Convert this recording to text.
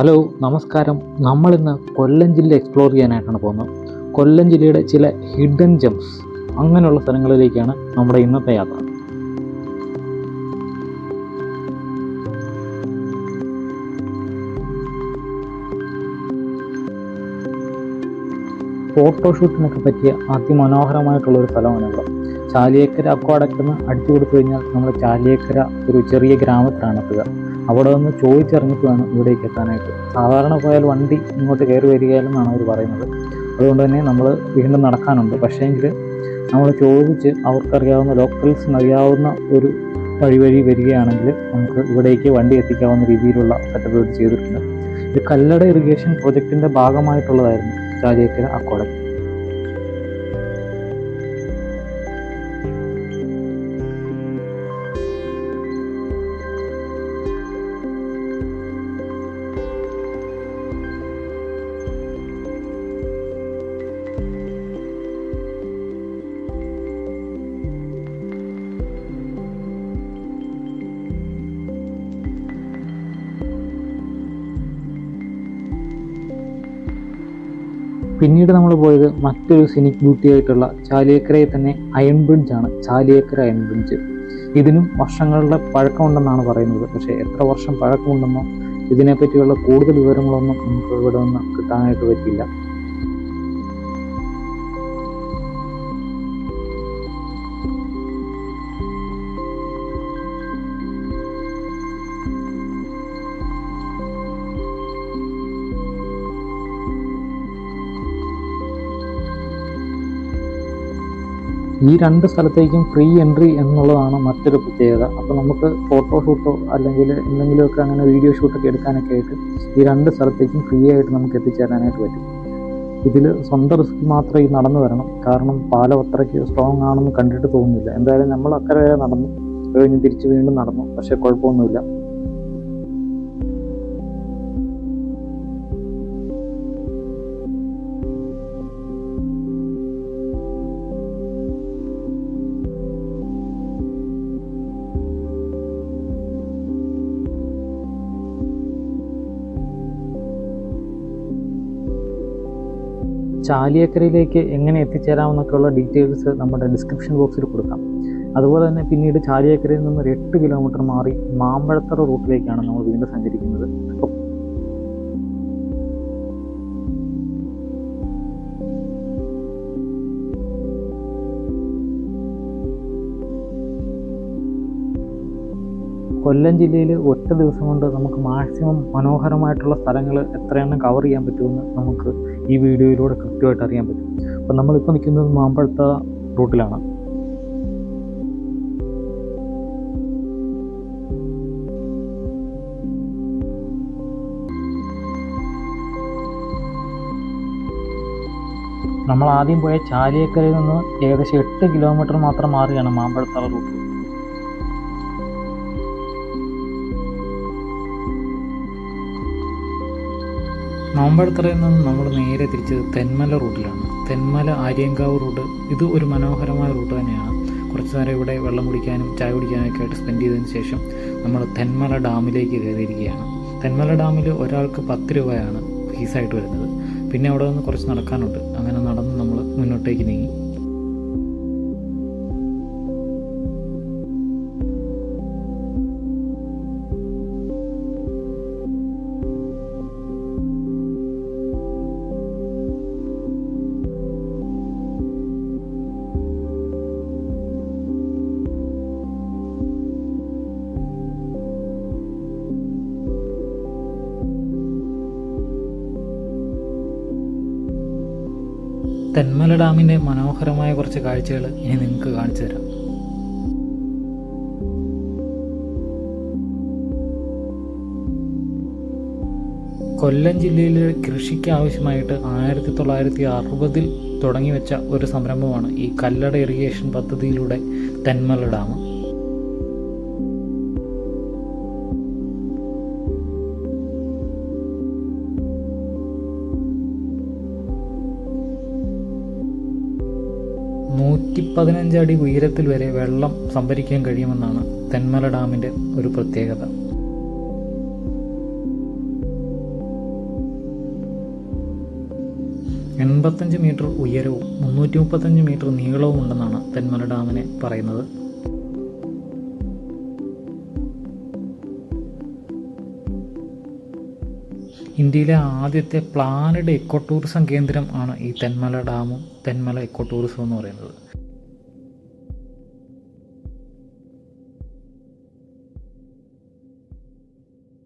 Hello നമസ്കാരം. നമ്മളിന്ന് കൊല്ലം ജില്ല എക്സ്പ്ലോർ ചെയ്യാനായിട്ടാണ് പോകുന്നത്. കൊല്ലം ജില്ലയുടെ ചില ഹിഡൻ ജംസ് അങ്ങനെയുള്ള സ്ഥലങ്ങളിലേക്കാണ് നമ്മുടെ ഇന്നത്തെ യാത്ര. ഫോട്ടോഷൂട്ടിനൊക്കെ പറ്റിയ അതിമനോഹരമായിട്ടുള്ളൊരു സ്ഥലമാണ് ഇവിടെ. ചാലിയേക്കര അക്വാഡക്റ്റ് നിന്ന് അടിച്ചു കൊടുത്തു കഴിഞ്ഞാൽ നമ്മൾ ചാലിയേക്കര ഒരു ചെറിയ ഗ്രാമത്തിലാണ് എത്തുക. അവിടെ നിന്ന് ചോദിച്ചിറങ്ങിയിട്ട് വേണം ഇവിടേക്ക് എത്താനായിട്ട്. സാധാരണ പോയാൽ വണ്ടി ഇങ്ങോട്ട് കയറി വരികയില്ലെന്നാണ് അവർ പറയുന്നത്. അതുകൊണ്ട് തന്നെ നമ്മൾ വീണ്ടും നടക്കാനുണ്ട്. പക്ഷേങ്കിൽ നമ്മൾ ചോദിച്ച് അവർക്കറിയാവുന്ന ലോക്കൽസിനറിയാവുന്ന ഒരു വഴി വരികയാണെങ്കിൽ നമുക്ക് ഇവിടേക്ക് വണ്ടി എത്തിക്കാവുന്ന രീതിയിലുള്ള സെറ്റപ്പ് ചെയ്തിട്ടുണ്ട്. ഇത് കല്ലട ഇറിഗേഷൻ പ്രൊജക്റ്റിൻ്റെ ഭാഗമായിട്ടുള്ളതായിരുന്നു ചാലിയേക്കര അക്വാഡക്റ്റ്. പിന്നീട് നമ്മൾ പോയത് മറ്റൊരു സിനിക് ബ്യൂട്ടി ആയിട്ടുള്ള ചാലിയേക്കരയിൽ തന്നെ അയൺ ബ്രിഡ്ജാണ്. Chaliyekkara iron bridge. ഇതിനും വർഷങ്ങളുടെ പഴക്കമുണ്ടെന്നാണ് പറയുന്നത്. പക്ഷേ എത്ര വർഷം പഴക്കമുണ്ടെന്നോ ഇതിനെപ്പറ്റിയുള്ള കൂടുതൽ വിവരങ്ങളൊന്നും നമുക്ക് ഇവിടെ നിന്ന് കിട്ടാനായിട്ട് പറ്റില്ല. ഈ രണ്ട് സ്ഥലത്തേക്കും ഫ്രീ എൻട്രി എന്നുള്ളതാണ് മറ്റൊരു പ്രത്യേകത. അപ്പോൾ നമുക്ക് ഫോട്ടോഷൂട്ടോ അല്ലെങ്കിൽ എന്തെങ്കിലുമൊക്കെ അങ്ങനെ വീഡിയോ ഷൂട്ടൊക്കെ എടുക്കാനൊക്കെ ആയിട്ട് ഈ രണ്ട് സ്ഥലത്തേക്കും ഫ്രീ ആയിട്ട് നമുക്ക് എത്തിച്ചേരാനായിട്ട് പറ്റും. ഇതിൽ സ്വന്തം റിസ്ക് മാത്രമേ ഈ നടന്നു വരണം. കാരണം പാലം അത്രയ്ക്ക് സ്ട്രോങ് ആണെന്ന് കണ്ടിട്ട് തോന്നുന്നില്ല. എന്തായാലും നമ്മൾ അക്കരെ വരെ നടന്നു, കഴിഞ്ഞ് തിരിച്ച് വീണ്ടും നടന്നു. പക്ഷേ കുഴപ്പമൊന്നുമില്ല. ചാലിയേക്കരയിലേക്ക് എങ്ങനെ എത്തിച്ചേരാമെന്നൊക്കെയുള്ള ഡീറ്റെയിൽസ് നമ്മുടെ ഡിസ്ക്രിപ്ഷൻ ബോക്സിൽ കൊടുക്കാം. അതുപോലെ തന്നെ പിന്നീട് ചാലിയേക്കരയിൽ നിന്ന് ഒരു 8 കിലോമീറ്റർ മാറി മാമ്പഴത്തറ റൂട്ടിലേക്കാണ് നമ്മൾ വീണ്ടും സഞ്ചരിക്കുന്നത്. കൊല്ലം ജില്ലയിൽ ഒറ്റ ദിവസം കൊണ്ട് നമുക്ക് മാക്സിമം മനോഹരമായിട്ടുള്ള സ്ഥലങ്ങൾ എത്രയെണ്ണം കവർ ചെയ്യാൻ പറ്റുമെന്ന് നമുക്ക് ഈ വീഡിയോയിലൂടെ കൃത്യമായിട്ട് അറിയാൻ പറ്റും. അപ്പം നമ്മളിപ്പോൾ നിൽക്കുന്നത് മാമ്പഴത്തറ റൂട്ടിലാണ്. നമ്മൾ ആദ്യം പോയ ചാലിയേക്കരയിൽ നിന്ന് ഏകദേശം 8 കിലോമീറ്റർ മാത്രം മാറിയാണ് മാമ്പഴത്തറ റൂട്ട്. മാമ്പഴത്തറയിൽ നിന്ന് നമ്മൾ നേരെ തിരിച്ചത് തെന്മല റൂട്ടിലാണ്. തെന്മല ആര്യങ്കാവ് റൂട്ട് ഇത് ഒരു മനോഹരമായ റൂട്ട് തന്നെയാണ്. കുറച്ച് നേരം ഇവിടെ വെള്ളം കുടിക്കാനും ചായ കുടിക്കാനൊക്കെ ആയിട്ട് സ്പെൻഡ് ചെയ്തതിന് ശേഷം നമ്മൾ തെന്മല ഡാമിലേക്ക് കയറിയിരിക്കുകയാണ്. തെന്മല ഡാമിൽ ഒരാൾക്ക് 10 രൂപയാണ് ഫീസായിട്ട് വരുന്നത്. പിന്നെ അവിടെ നിന്ന് കുറച്ച് നടക്കാനുണ്ട്. അങ്ങനെ നടന്ന് നമ്മൾ മുന്നോട്ടേക്ക് നീങ്ങി. തെന്മല ഡാമിൻ്റെ മനോഹരമായ കുറച്ച് കാഴ്ചകൾ ഇനി നിങ്ങൾക്ക് കാണിച്ചു തരാം. കൊല്ലം ജില്ലയിലെ കൃഷിക്ക് ആവശ്യമായിട്ട് 1960-ൽ തുടങ്ങി വെച്ച ഒരു സംരംഭമാണ് ഈ കല്ലട ഇറിഗേഷൻ പദ്ധതിയിലൂടെ തെന്മല ഡാം. ...115 അടി ഉയരത്തിൽ വരെ വെള്ളം സംഭരിക്കാൻ കഴിയുമെന്നാണ് തെന്മല ഡാമിൻ്റെ ഒരു പ്രത്യേകത. 85 മീറ്റർ ഉയരവും 335 മീറ്റർ നീളവും ഉണ്ടെന്നാണ് തെന്മല ഡാമിനെ പറയുന്നത്. ഇന്ത്യയിലെ ആദ്യത്തെ പ്ലാനഡ് എക്കോ ടൂറിസം കേന്ദ്രം ആണ് ഈ തെന്മല ഡാമും തെന്മല എക്കോ ടൂറിസം എന്ന് പറയുന്നത്.